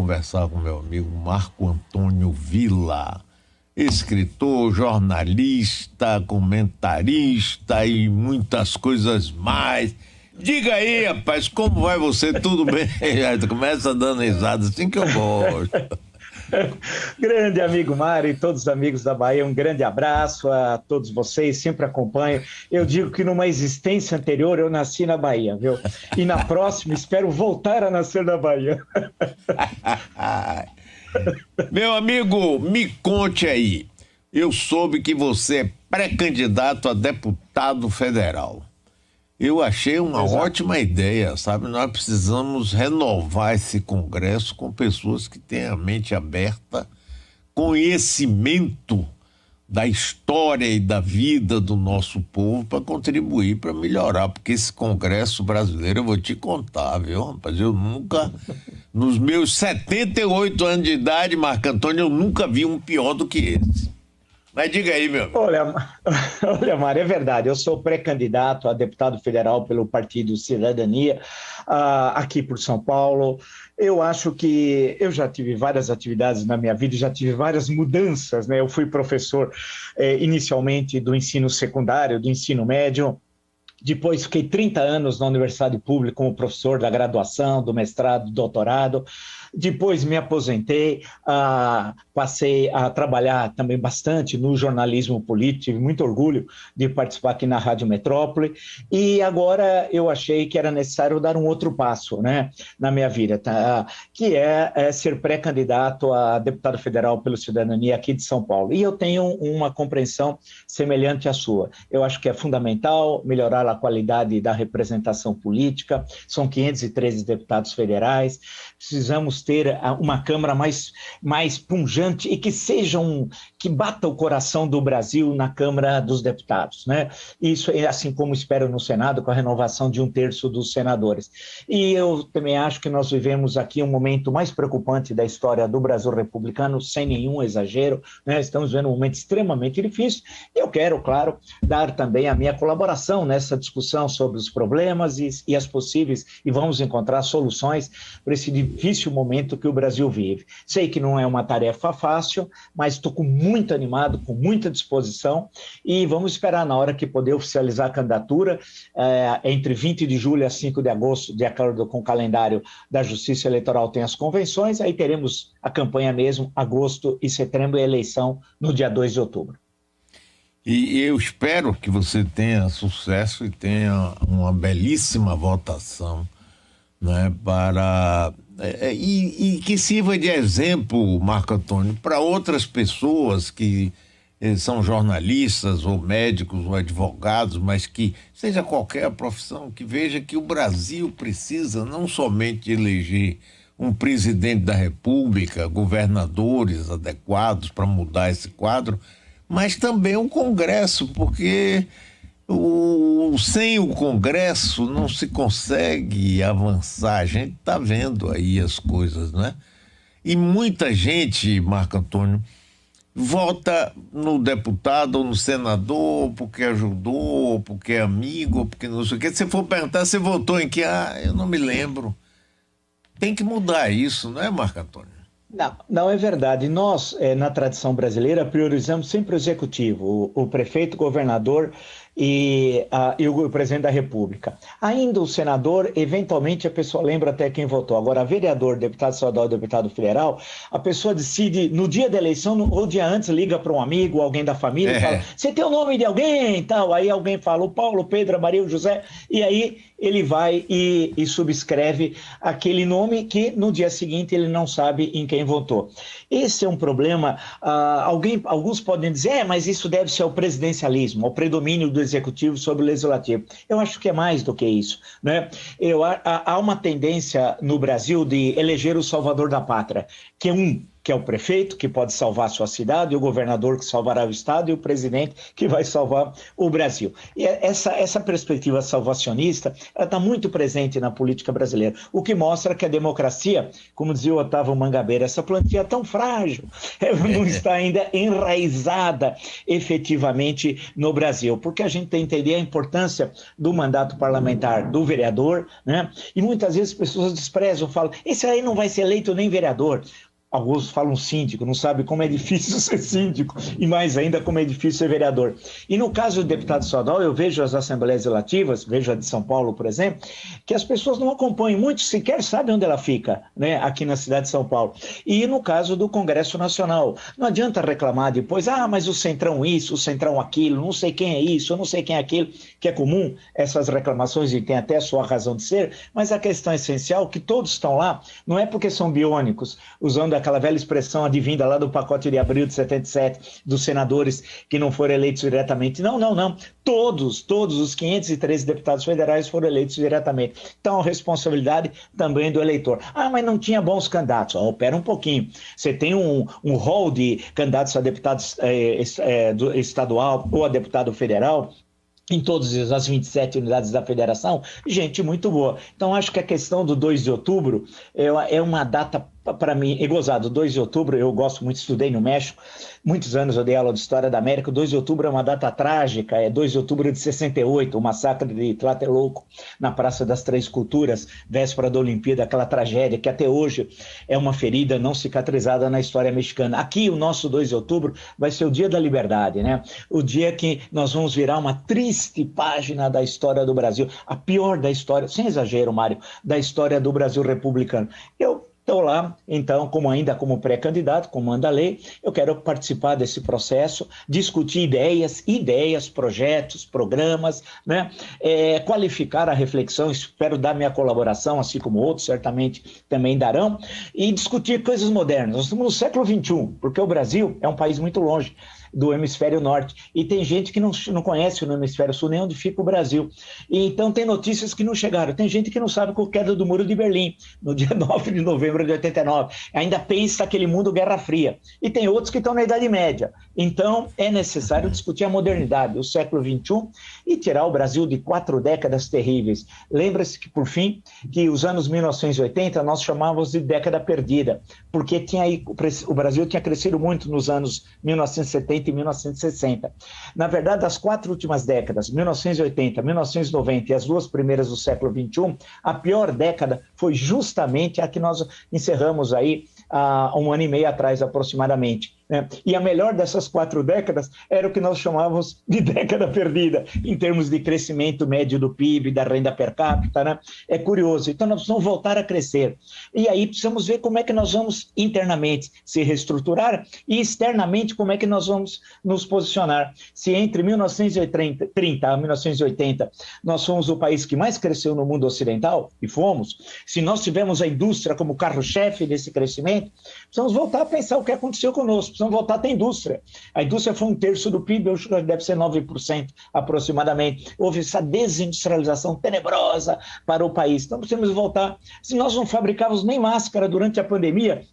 conversar com meu amigo Marco Antônio Villa, escritor, jornalista, comentarista e muitas coisas mais. Diga aí, rapaz, como vai você? Tudo bem? Começa dando risada assim que eu gosto. Grande amigo Mário e todos os amigos da Bahia, um grande abraço a todos vocês, sempre acompanho. Eu digo que numa existência anterior eu nasci na Bahia, viu? E na próxima espero voltar a nascer na Bahia. Meu amigo, me conte aí. Eu soube que você é pré-candidato a deputado federal. Eu achei uma ótima ideia, sabe? Nós precisamos renovar esse Congresso com pessoas que têm a mente aberta, conhecimento da história e da vida do nosso povo para contribuir, para melhorar, porque esse Congresso brasileiro, eu vou te contar, viu, rapaz? Eu nunca, nos meus 78 anos de idade, Marco Antônio, eu nunca vi um pior do que esse. Mas diga aí, meu amigo. Olha, Mário, é verdade. Eu sou pré-candidato a deputado federal pelo Partido Cidadania, aqui por São Paulo. Eu acho que eu já tive várias atividades na minha vida, já tive várias mudanças, né? Eu fui professor inicialmente do ensino secundário, do ensino médio. Depois fiquei 30 anos na Universidade Pública como professor da graduação, do mestrado, do doutorado. Depois me aposentei, passei a trabalhar também bastante no jornalismo político, tive muito orgulho de participar aqui na Rádio Metrópole, e agora eu achei que era necessário dar um outro passo, né, na minha vida, que é ser pré-candidato a deputado federal pelo Cidadania aqui de São Paulo. E eu tenho uma compreensão semelhante à sua. Eu acho que é fundamental melhorar a qualidade da representação política, são 513 deputados federais, precisamos ter uma Câmara mais pungente e que bata o coração do Brasil na Câmara dos Deputados, né? Isso é assim como espero no Senado, com a renovação de 1/3 dos senadores. E eu também acho que nós vivemos aqui um momento mais preocupante da história do Brasil republicano, sem nenhum exagero, né? Estamos vivendo um momento extremamente difícil. Eu quero, claro, dar também a minha colaboração nessa discussão sobre os problemas e as possíveis, e vamos encontrar soluções para esse difícil momento que o Brasil vive. Sei que não é uma tarefa fácil, mas estou muito animado, com muita disposição, e vamos esperar na hora que poder oficializar a candidatura, entre 20 de julho a 5 de agosto, de acordo com o calendário da Justiça Eleitoral, tem as convenções, aí teremos a campanha mesmo, agosto e setembro, e a eleição no dia 2 de outubro. E eu espero que você tenha sucesso e tenha uma belíssima votação, né, e que sirva de exemplo, Marco Antônio, para outras pessoas que são jornalistas ou médicos ou advogados, mas que seja qualquer profissão, que veja que o Brasil precisa não somente eleger um presidente da República, governadores adequados para mudar esse quadro, mas também um Congresso, porque sem o Congresso não se consegue avançar. A gente está vendo aí as coisas, né? E muita gente, Marco Antônio, vota no deputado ou no senador porque ajudou, porque é amigo, porque não sei o quê. Se for perguntar, você votou em que? Eu não me lembro. Tem que mudar isso, não é, Marco Antônio? Não é verdade. Nós, na tradição brasileira, priorizamos sempre o executivo, o prefeito, o governador e o presidente da República. Ainda o senador, eventualmente a pessoa lembra até quem votou. Agora, vereador, deputado estadual, deputado federal, a pessoa decide no dia da eleição ou dia antes, liga para um amigo, alguém da família e fala, você tem o nome de alguém e tal? Aí alguém fala, o Paulo, Pedro, a Maria, o José, e aí ele vai e subscreve aquele nome que no dia seguinte ele não sabe em quem votou. Esse é um problema. Alguns podem dizer, mas isso deve ser ao presidencialismo, ao predomínio do executivo sobre o legislativo. Eu acho que é mais do que isso, né? Há uma tendência no Brasil de eleger o salvador da pátria, que é que é o prefeito, que pode salvar a sua cidade, o governador que salvará o estado e o presidente que vai salvar o Brasil. E essa perspectiva salvacionista está muito presente na política brasileira, o que mostra que a democracia, como dizia o Otávio Mangabeira, essa plantinha é tão frágil, ela não está ainda enraizada efetivamente no Brasil, porque a gente tem que entender a importância do mandato parlamentar do vereador, né? E muitas vezes as pessoas desprezam, falam, esse aí não vai ser eleito nem vereador. Alguns falam síndico, não sabem como é difícil ser síndico e mais ainda como é difícil ser vereador. E no caso do deputado estadual, eu vejo as assembleias legislativas, vejo a de São Paulo, por exemplo, que as pessoas não acompanham, muitos sequer sabem onde ela fica, né, aqui na cidade de São Paulo. E no caso do Congresso Nacional, não adianta reclamar depois, mas o Centrão isso, o Centrão aquilo, não sei quem é isso, eu não sei quem é aquilo, que é comum essas reclamações e tem até a sua razão de ser, mas a questão essencial é que todos estão lá, não é porque são biônicos, usando aquela velha expressão advinda lá do pacote de abril de 77, dos senadores que não foram eleitos diretamente. Não. Todos os 513 deputados federais foram eleitos diretamente. Então, a responsabilidade também do eleitor. Mas não tinha bons candidatos. Pera um pouquinho. Você tem um rol de candidatos a deputado estadual ou a deputado federal, em todas as 27 unidades da federação, gente muito boa. Então, acho que a questão do 2 de outubro é uma data, para mim, é gozado. 2 de outubro, eu gosto muito, estudei no México, muitos anos eu dei aula de História da América. 2 de outubro é uma data trágica, é 2 de outubro de 68, o massacre de Tlatelolco, na Praça das Três Culturas, véspera da Olimpíada, aquela tragédia que até hoje é uma ferida não cicatrizada na história mexicana. Aqui, o nosso 2 de outubro vai ser o dia da liberdade, né? O dia que nós vamos virar uma triste página da história do Brasil, a pior da história, sem exagero, Mário, da história do Brasil republicano. Eu estou lá, então, como pré-candidato, como manda a lei, eu quero participar desse processo, discutir ideias, projetos, programas, né? Qualificar a reflexão, espero dar minha colaboração, assim como outros certamente também darão, e discutir coisas modernas. Nós estamos no século XXI, porque o Brasil é um país muito longe do hemisfério norte, e tem gente que não conhece no hemisfério sul nem onde fica o Brasil, e então tem notícias que não chegaram, tem gente que não sabe com a queda do Muro de Berlim, no dia 9 de novembro de 89, ainda pensa aquele mundo Guerra Fria, e tem outros que estão na Idade Média, então é necessário discutir a modernidade, o século XXI, e tirar o Brasil de 4 décadas terríveis. Lembra-se que, por fim, que os anos 1980 nós chamávamos de década perdida, porque o Brasil tinha crescido muito nos anos 1970 e 1960. Na verdade, as 4 últimas décadas, 1980, 1990 e as 2 primeiras do século XXI, a pior década foi justamente a que nós encerramos aí há 1 ano e meio atrás, aproximadamente. E a melhor dessas 4 décadas era o que nós chamávamos de década perdida, em termos de crescimento médio do PIB, da renda per capita, né? É curioso. Então, nós precisamos voltar a crescer. E aí precisamos ver como é que nós vamos internamente se reestruturar e externamente como é que nós vamos nos posicionar. Se entre 1930 a 1980 nós fomos o país que mais cresceu no mundo ocidental, e fomos, se nós tivemos a indústria como carro-chefe desse crescimento, precisamos voltar a pensar o que aconteceu conosco. Precisamos voltar a ter indústria. A indústria foi 1/3 do PIB, hoje deve ser 9% aproximadamente. Houve essa desindustrialização tenebrosa para o país. Então precisamos voltar. Se nós não fabricávamos nem máscara durante a pandemia,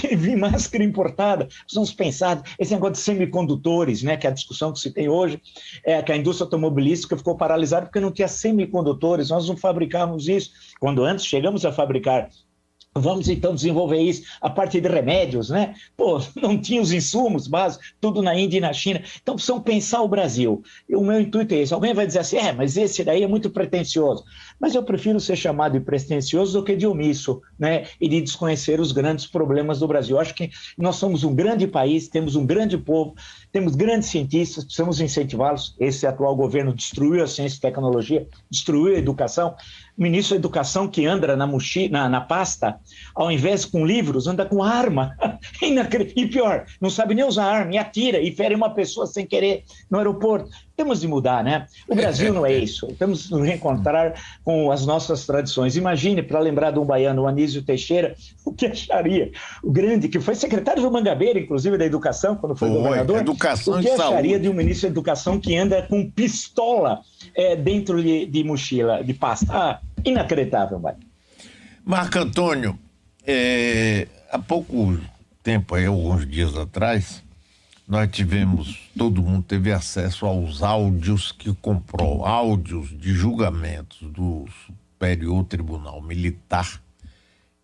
teve máscara importada, precisamos pensar esse negócio de semicondutores, né, que é a discussão que se tem hoje, que a indústria automobilística ficou paralisada porque não tinha semicondutores, nós não fabricávamos isso. Quando antes chegamos a fabricar. Vamos então desenvolver isso a partir de remédios, né? Não tinha os insumos básicos, tudo na Índia e na China. Então precisamos pensar o Brasil. E o meu intuito é esse. Alguém vai dizer assim, mas esse daí é muito pretensioso. Mas eu prefiro ser chamado de pretensioso do que de omisso, né? E de desconhecer os grandes problemas do Brasil. Eu acho que nós somos um grande país, temos um grande povo, temos grandes cientistas, precisamos incentivá-los. Esse atual governo destruiu a ciência e tecnologia, destruiu a educação. O ministro da Educação que anda na pasta, ao invés com livros, anda com arma. E pior, não sabe nem usar arma, e atira, e fere uma pessoa sem querer no aeroporto. Temos de mudar, né? O Brasil não é isso. Temos de nos reencontrar com as nossas tradições. Imagine, para lembrar de um baiano, o Anísio Teixeira, o que acharia? O grande, que foi secretário do Mangabeira, inclusive, da Educação, quando foi governador. Educação o que acharia de um ministro da Educação que anda com pistola dentro de mochila, de pasta? Inacreditável, Mário. Marco Antônio, há pouco tempo, aí, alguns dias atrás, todo mundo teve acesso aos áudios áudios de julgamentos do Superior Tribunal Militar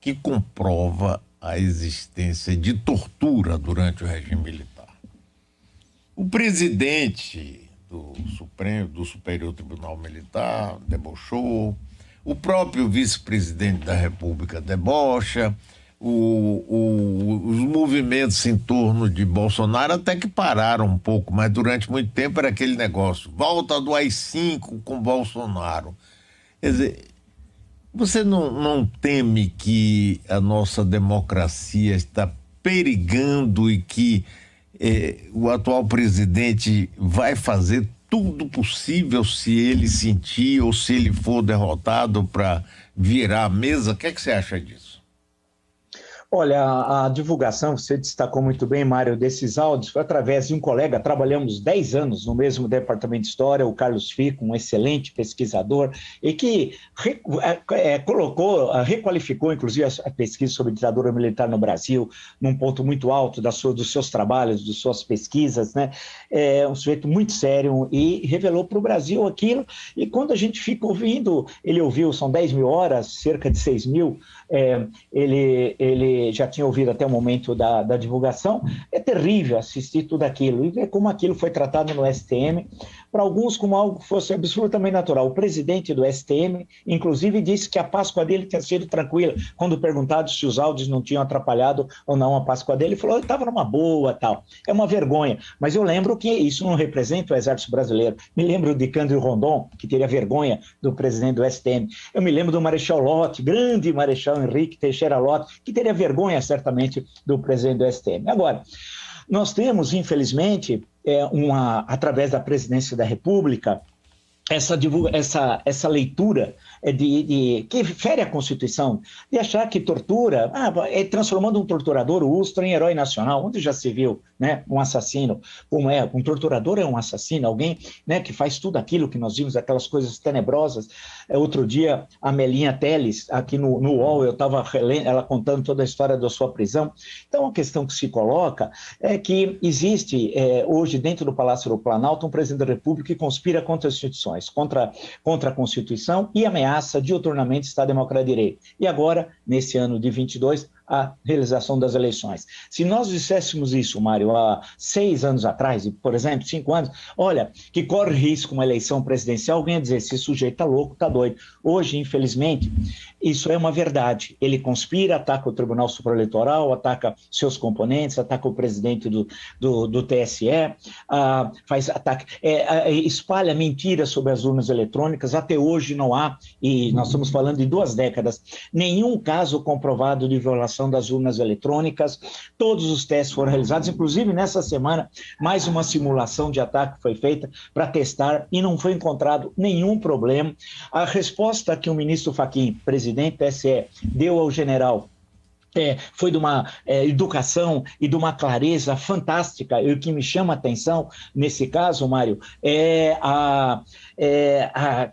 que comprova a existência de tortura durante o regime militar. O presidente do Superior Tribunal Militar debochou, o próprio vice-presidente da República debocha, os movimentos em torno de Bolsonaro até que pararam um pouco, mas durante muito tempo era aquele negócio, volta do AI-5 com Bolsonaro. Quer dizer, você não teme que a nossa democracia está perigando e que o atual presidente vai fazer tudo possível, se ele sentir ou se ele for derrotado, para virar a mesa? O que é que você acha disso? Olha, a divulgação, você destacou muito bem, Mário, desses áudios, foi através de um colega, trabalhamos 10 anos no mesmo departamento de História, o Carlos Fico, um excelente pesquisador, e que requalificou, inclusive, a pesquisa sobre ditadura militar no Brasil, num ponto muito alto dos seus trabalhos, das suas pesquisas, né? É um sujeito muito sério e revelou para o Brasil aquilo, e quando a gente fica ouvindo, ele ouviu, são 10 mil horas, cerca de 6 mil, ele já tinha ouvido até o momento da divulgação. É terrível assistir tudo aquilo e ver como aquilo foi tratado no STM, para alguns como algo que fosse absolutamente natural. O presidente do STM, inclusive, disse que a Páscoa dele tinha sido tranquila. Quando perguntado se os áudios não tinham atrapalhado ou não a Páscoa dele, ele falou que estava numa boa, tal. É uma vergonha. Mas eu lembro que isso não representa o Exército Brasileiro. Me lembro de Cândido Rondon, que teria vergonha do presidente do STM. Eu me lembro do Marechal Lott, grande Marechal Henrique Teixeira Lott, que teria vergonha, certamente, do presidente do STM. Agora, nós temos, infelizmente, através da presidência da República, essa leitura que fere a Constituição, de achar que tortura, transformando um torturador, o Ustra, em herói nacional, onde já se viu, né, um assassino, como um torturador é um assassino, alguém, né, que faz tudo aquilo que nós vimos, aquelas coisas tenebrosas. Outro dia, a Melinha Teles, aqui no UOL, eu estava relendo, ela contando toda a história da sua prisão. Então, a questão que se coloca é que existe hoje, dentro do Palácio do Planalto, um presidente da República que conspira contra as instituições, contra a Constituição e ameaça diuturnamente o Estado Democrático de Direito. E agora, nesse ano de 22, a realização das eleições. Se nós disséssemos isso, Mário, há 6 anos atrás, por exemplo, 5 anos, olha, que corre risco uma eleição presidencial, alguém ia dizer, esse sujeito está louco, está doido. Hoje, infelizmente, isso é uma verdade. Ele conspira, ataca o Tribunal Superior Eleitoral, ataca seus componentes, ataca o presidente do TSE, faz ataque, espalha mentiras sobre as urnas eletrônicas. Até hoje não há, e nós estamos falando de 2 décadas, nenhum caso comprovado de violação das urnas eletrônicas. Todos os testes foram realizados, inclusive nessa semana, mais uma simulação de ataque foi feita para testar e não foi encontrado nenhum problema. A resposta que o ministro Fachin, presidente do TSE, deu ao general foi de uma educação e de uma clareza fantástica. E o que me chama a atenção nesse caso, Mário,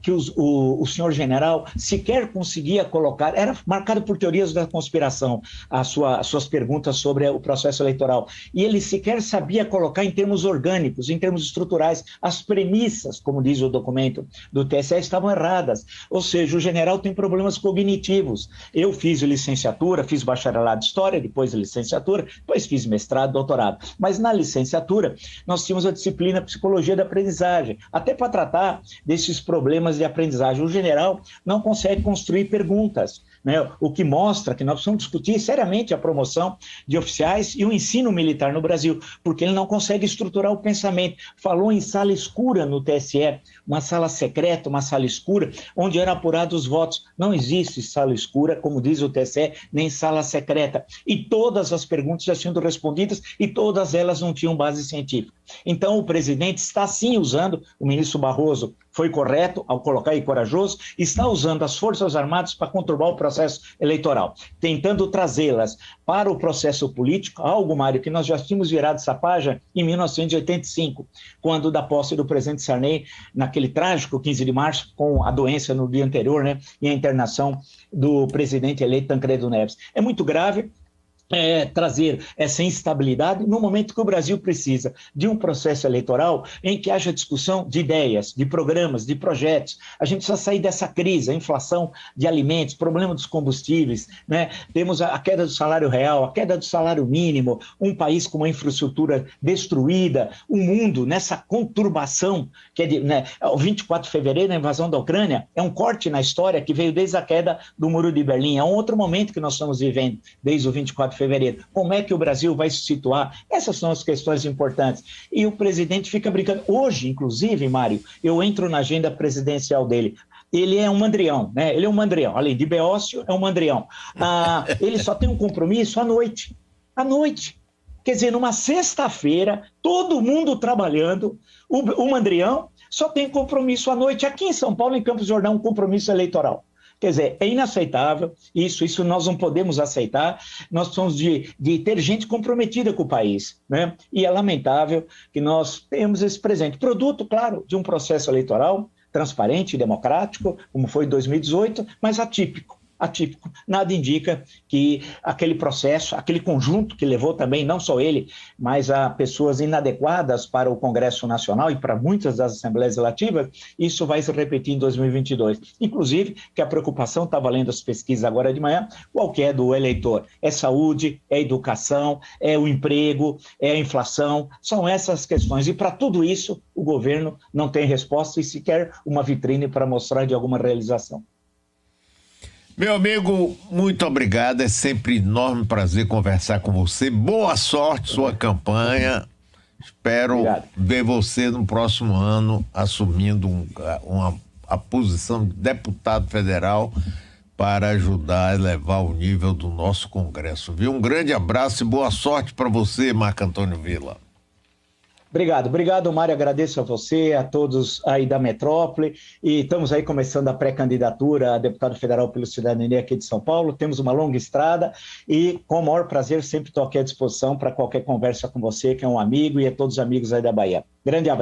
que o senhor general sequer conseguia colocar, era marcado por teorias da conspiração, as suas perguntas sobre o processo eleitoral, e ele sequer sabia colocar em termos orgânicos, em termos estruturais, as premissas, como diz o documento do TSE, estavam erradas. Ou seja, o general tem problemas cognitivos. Eu fiz licenciatura, fiz bacharelado de História, depois licenciatura, depois fiz mestrado, doutorado. Mas na licenciatura, nós tínhamos a disciplina Psicologia da Aprendizagem, até para tratar desses problemas de aprendizagem. O general não consegue construir perguntas, né? O que mostra que nós precisamos discutir seriamente a promoção de oficiais e o ensino militar no Brasil, porque ele não consegue estruturar o pensamento. Falou em sala escura no TSE, uma sala secreta, uma sala escura, onde eram apurados os votos. Não existe sala escura, como diz o TSE, nem sala secreta. E todas as perguntas já tinham sido respondidas e todas elas não tinham base científica. Então, o presidente está sim usando, o ministro Barroso foi correto ao colocar aí corajoso, está usando as Forças Armadas para conturbar o processo eleitoral, tentando trazê-las para o processo político, algo, Mário, que nós já tínhamos virado essa página em 1985, quando da posse do presidente Sarney, naquele trágico 15 de março, com a doença no dia anterior, né, e a internação do presidente eleito Tancredo Neves. É muito grave. trazer essa instabilidade no momento que o Brasil precisa de um processo eleitoral em que haja discussão de ideias, de programas, de projetos. A gente precisa sair dessa crise, a inflação de alimentos, problema dos combustíveis, né? Temos a queda do salário real, a queda do salário mínimo, um país com uma infraestrutura destruída, o mundo nessa conturbação, que é o 24 de fevereiro, a invasão da Ucrânia, é um corte na história que veio desde a queda do Muro de Berlim, é um outro momento que nós estamos vivendo, desde o 24 de fevereiro. Como é que o Brasil vai se situar? Essas são as questões importantes. E o presidente fica brincando. Hoje, inclusive, Mário, eu entro na agenda presidencial dele. Ele é um mandrião, né? Ele é um mandrião. Além de beócio, é um mandrião. Ele só tem um compromisso à noite. À noite. Quer dizer, numa sexta-feira, todo mundo trabalhando, o mandrião só tem compromisso à noite. Aqui em São Paulo, em Campos do Jordão, um compromisso eleitoral. Quer dizer, é inaceitável, isso nós não podemos aceitar, nós precisamos de ter gente comprometida com o país, né? E é lamentável que nós tenhamos esse presente, produto, claro, de um processo eleitoral transparente e democrático, como foi em 2018, mas atípico. Nada indica que aquele processo, aquele conjunto que levou também, não só ele, mas a pessoas inadequadas para o Congresso Nacional e para muitas das Assembleias Legislativas, isso vai se repetir em 2022. Inclusive, que a preocupação, está valendo as pesquisas agora de manhã, qual que é do eleitor? É saúde, é educação, é o emprego, é a inflação, são essas questões. E para tudo isso, o governo não tem resposta e sequer uma vitrine para mostrar de alguma realização. Meu amigo, muito obrigado. É sempre enorme prazer conversar com você. Boa sorte, sua campanha. Espero ver você no próximo ano assumindo a posição de deputado federal para ajudar a elevar o nível do nosso Congresso. Viu? Um grande abraço e boa sorte para você, Marco Antônio Villa. Obrigado, Mário. Agradeço a você, a todos aí da metrópole. E estamos aí começando a pré-candidatura a deputado federal pelo Cidadania aqui de São Paulo. Temos uma longa estrada e, com o maior prazer, sempre estou aqui à disposição para qualquer conversa com você, que é um amigo, e a todos os amigos aí da Bahia. Grande abraço.